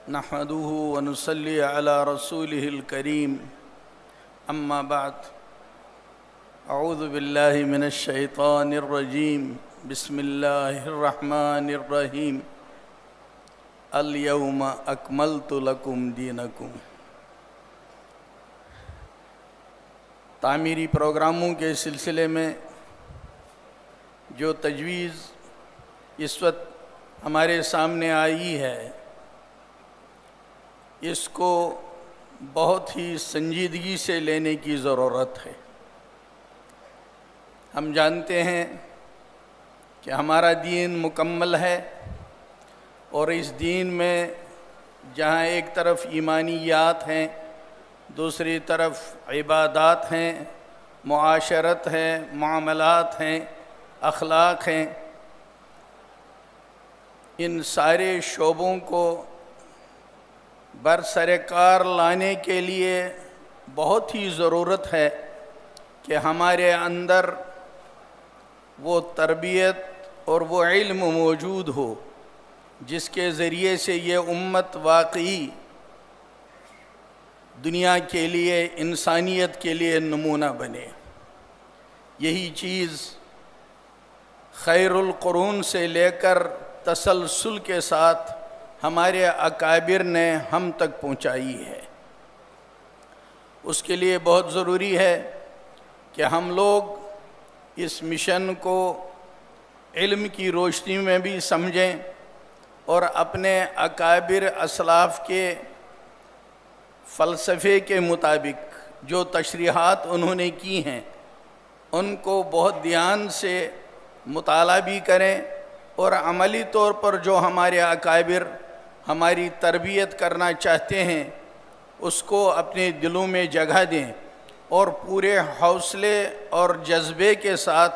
نحمده ونصلي على رسوله الكريم اما بعد اعوذ باللہ من الشیطان الرجیم بسم اللہ الرحمن الرحیم اليوم اکملت لکم دینکم۔ تعمیری پروگراموں کے سلسلے میں جو تجویز اس وقت ہمارے سامنے آئی ہے، اس کو بہت ہی سنجیدگی سے لینے کی ضرورت ہے۔ ہم جانتے ہیں کہ ہمارا دین مکمل ہے، اور اس دین میں جہاں ایک طرف ایمانیات ہیں، دوسری طرف عبادات ہیں، معاشرت ہے، معاملات ہیں، اخلاق ہیں، ان سارے شعبوں کو برسرکار لانے کے لیے بہت ہی ضرورت ہے کہ ہمارے اندر وہ تربیت اور وہ علم موجود ہو جس کے ذریعے سے یہ امت واقعی دنیا کے لیے، انسانیت کے لیے نمونہ بنے۔ یہی چیز خیر القرون سے لے کر تسلسل کے ساتھ ہمارے اکابر نے ہم تک پہنچائی ہے۔ اس کے لیے بہت ضروری ہے کہ ہم لوگ اس مشن کو علم کی روشنی میں بھی سمجھیں، اور اپنے اکابر اسلاف کے فلسفے کے مطابق جو تشریحات انہوں نے کی ہیں ان کو بہت دھیان سے مطالعہ بھی کریں، اور عملی طور پر جو ہمارے اکابر ہماری تربیت کرنا چاہتے ہیں اس کو اپنے دلوں میں جگہ دیں، اور پورے حوصلے اور جذبے کے ساتھ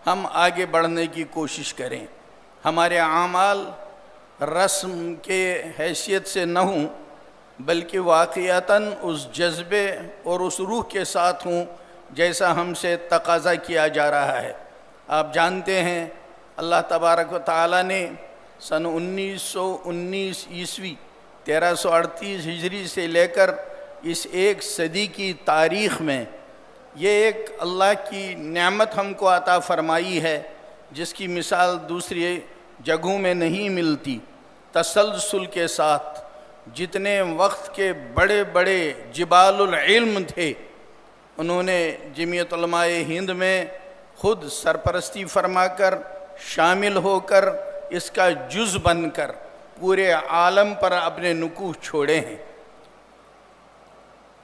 ہم آگے بڑھنے کی کوشش کریں۔ ہمارے اعمال رسم کے حیثیت سے نہ ہوں، بلکہ واقعتاً اس جذبے اور اس روح کے ساتھ ہوں جیسا ہم سے تقاضا کیا جا رہا ہے۔ آپ جانتے ہیں اللہ تبارک و تعالیٰ نے سن 1919 عیسوی 1338 ہجری سے لے کر اس ایک صدی کی تاریخ میں یہ ایک اللہ کی نعمت ہم کو عطا فرمائی ہے جس کی مثال دوسری جگہوں میں نہیں ملتی۔ تسلسل کے ساتھ جتنے وقت کے بڑے بڑے جبال العلم تھے، انہوں نے جمعیت علماء ہند میں خود سرپرستی فرما کر، شامل ہو کر، اس کا جز بن کر پورے عالم پر اپنے نقوش چھوڑے ہیں۔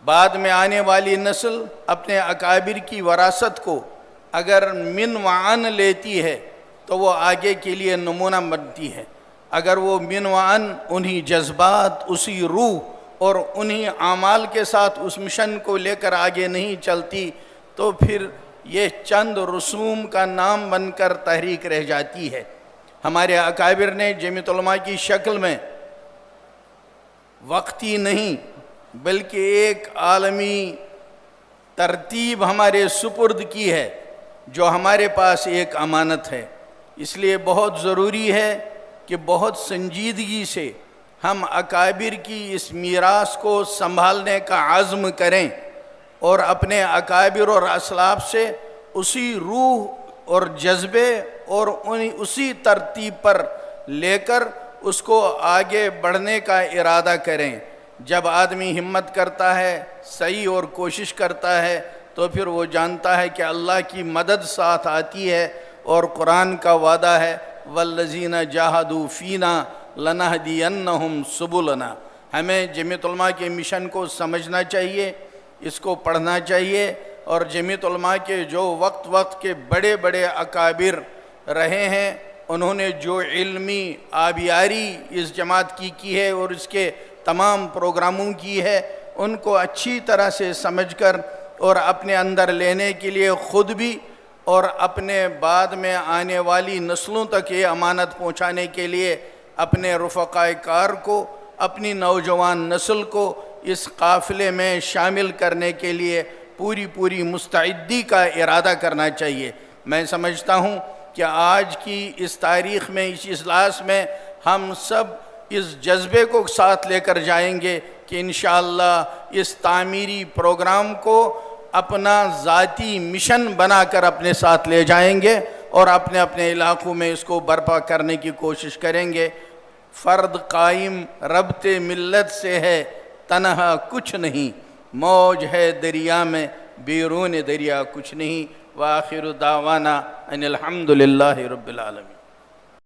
بعد میں آنے والی نسل اپنے اکابر کی وراثت کو اگر من وعن لیتی ہے تو وہ آگے کے لیے نمونہ بنتی ہے۔ اگر وہ من وعن انہی جذبات، اسی روح اور انہی اعمال کے ساتھ اس مشن کو لے کر آگے نہیں چلتی تو پھر یہ چند رسوم کا نام بن کر تحریک رہ جاتی ہے۔ ہمارے اکابر نے جمعیت علماء کی شکل میں وقتی نہیں بلکہ ایک عالمی ترتیب ہمارے سپرد کی ہے جو ہمارے پاس ایک امانت ہے۔ اس لیے بہت ضروری ہے کہ بہت سنجیدگی سے ہم اکابر کی اس میراث کو سنبھالنے کا عزم کریں، اور اپنے اکابر اور اسلاف سے اسی روح اور جذبے اور اسی ترتیب پر لے کر اس کو آگے بڑھنے کا ارادہ کریں۔ جب آدمی ہمت کرتا ہے، صحیح اور کوشش کرتا ہے، تو پھر وہ جانتا ہے کہ اللہ کی مدد ساتھ آتی ہے، اور قرآن کا وعدہ ہے وَالَّذِينَ جَاهَدُوا فِينَا لَنَهْدِيَنَّهُمْ سُبُلَنَا۔ ہمیں جمعیت علماء کے مشن کو سمجھنا چاہیے، اس کو پڑھنا چاہیے، اور جمعیت علماء کے جو وقت کے بڑے بڑے اکابر رہے ہیں انہوں نے جو علمی آبیاری اس جماعت کی ہے اور اس کے تمام پروگراموں کی ہے، ان کو اچھی طرح سے سمجھ کر اور اپنے اندر لینے کے لیے خود بھی اور اپنے بعد میں آنے والی نسلوں تک یہ امانت پہنچانے کے لیے اپنے رفقائے کار کو، اپنی نوجوان نسل کو اس قافلے میں شامل کرنے کے لیے پوری مستعدی کا ارادہ کرنا چاہیے۔ میں سمجھتا ہوں کہ آج کی اس تاریخ میں، اس اجلاس میں ہم سب اس جذبے کو ساتھ لے کر جائیں گے کہ انشاءاللہ اس تعمیری پروگرام کو اپنا ذاتی مشن بنا کر اپنے ساتھ لے جائیں گے اور اپنے اپنے علاقوں میں اس کو برپا کرنے کی کوشش کریں گے۔ فرد قائم ربط ملت سے ہے، تنہا کچھ نہیں، موج ہے دریا میں، بیرون دریا کچھ نہیں۔ وآخر دعوانا ان الحمدللہ رب العالمین۔